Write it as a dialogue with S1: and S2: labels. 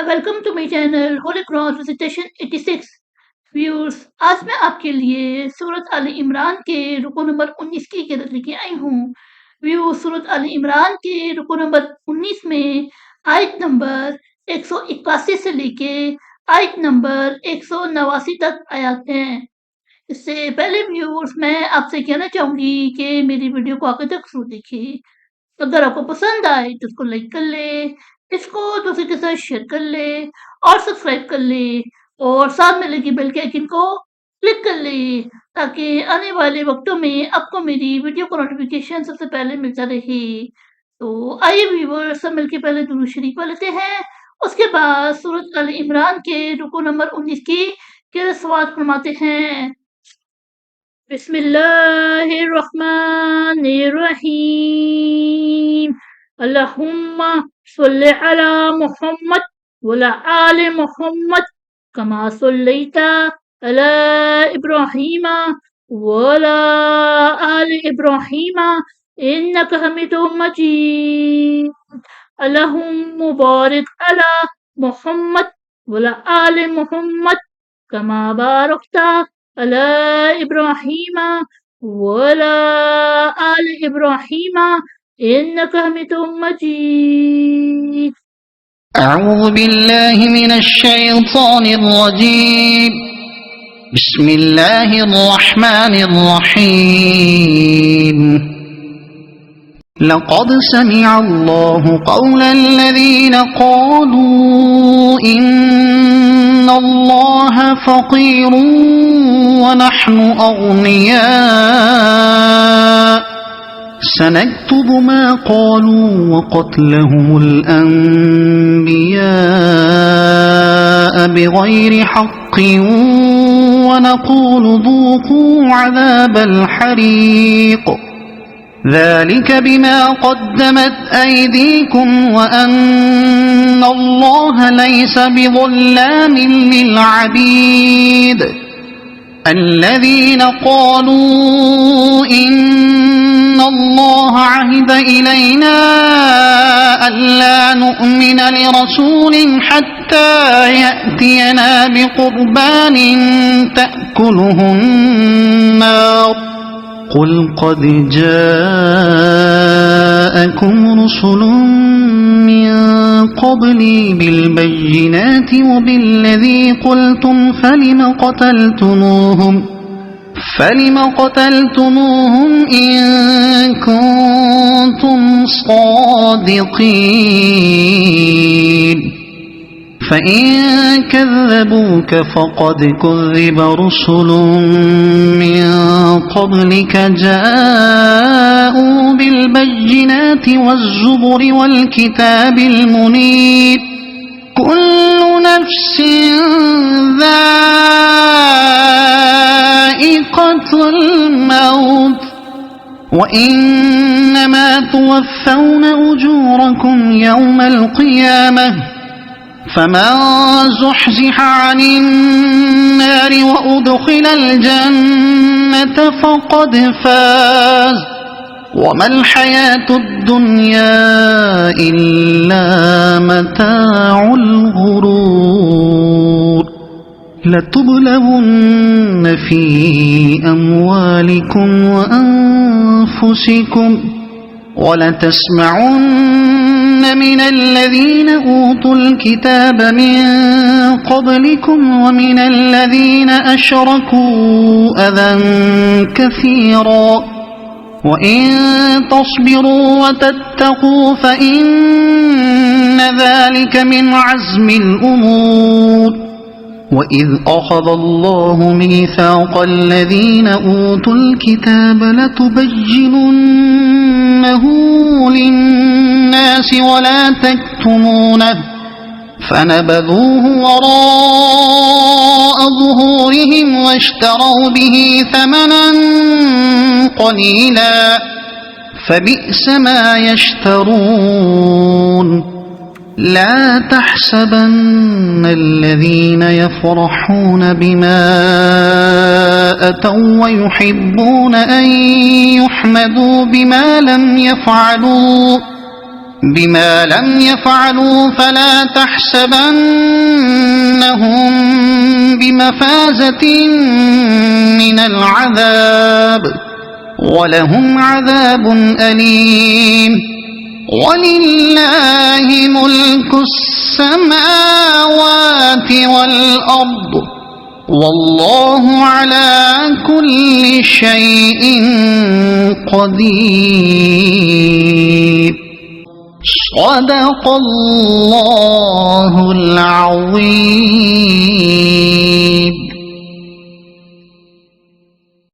S1: Welcome to my channel Holy Cross recitation 86 viewers. आज मैं आपके लिए सूरत आले इमरान के रुको नंबर 19 की क़िरात लेके आई हूँ। व्यूअर्स, सूरत आले इमरान के रुको नंबर 19 में आयत नंबर 181 से लेके आयत नंबर 189 तक आयात हैं। इससे पहले व्यूअर्स, मैं आपसे कहना चाहूँगी कि मेरी वीडियो को आखिर तक ज़रूर देखिए। अगर आपको पसंद आए तो उसको लाइक कर ले, इसको दूसरे के साथ शेयर कर ले और सब्सक्राइब कर ले और साथ में लगी बेल के आइकन को क्लिक कर ले ताकि आने वाले वक्तों में आपको मेरी वीडियो का नोटिफिकेशन सबसे पहले मिलता रहे। तो आइए व्यूअर्स, सब मिलके पहले दुरूद शरीफ पढ़ लेते हैं। उसके बाद सूरत आले इमरान के रुको नंबर 19 की क़िरात समाअत फरमाते हैं। बिस्मिल्लाहिर्रहमानिर्रहीम। अल्लाहुम्मा सल्लि अला मुहम्मद वअला आलि मुहम्मद कमा सल्लैता अला इब्राहीम वअला आलि इब्राहीम इन्नका हमीदुम मजीद। अल्लाहुम्मा बारिक अला मुहम्मद वअला आलि मुहम्मद कमा बारकता अला इब्राहीम वअला आलि इब्राहीम इन्नका हमीदुम मजीद।
S2: أعوذ بالله من الشيطان الرجيم. بسم الله الرحمن الرحيم. لقد سمع الله قول الذين قالوا إن الله فقير ونحن أغنياء سنكتب ما قالوا وقتلهم الأنبياء بغير حق ونقول ذوقوا عذاب الحريق ذلك بما قدمت أيديكم وأن الله ليس بظلام للعبيد. الذين قالوا إن الله عهد إلينا ألا نؤمن لرسول حتى يأتينا بقربان تأكله النار قل قد جاءكم رسل من قبلي بالبينات وبالذي قلتم فلم قتلتموهم إن كنتم صادقين فإن كذبوك فقد كذب رسل من قبلك جاءوا بالبينات والزبر والكتاب المنير كل نفس ذائقة الموت وإنما توفون أجوركم يوم القيامة فمن زحزح عن النار وأدخل الجنة فقد فاز وما الحياة الدنيا إلا متاع الغرور. لتبلغن في أموالكم وأنفسكم ولتسمعن من الذين أوتوا الكتاب من قبلكم ومن الذين أشركوا أذى كثيرا وإن تصبروا وتتقوا فإن ذلك من عزم الأمور. وإذ أخذ الله ميثاق الذين أوتوا الكتاب لتبيننه للناس ولا تكتمونه فنبذوه وراء ظهورهم واشتروا به ثمنا قليلا فبئس ما يشترون. لا تحسبن الذين يفرحون بما أتوا ويحبون أن يحمدوا بما لم يفعلوا بما لم يفعلوا فلا تحسبنهم بمفازة من العذاب ولهم عذاب أليم ولله ملك السماوات والأرض والله على كل شيء قدير صدق الله العظيم.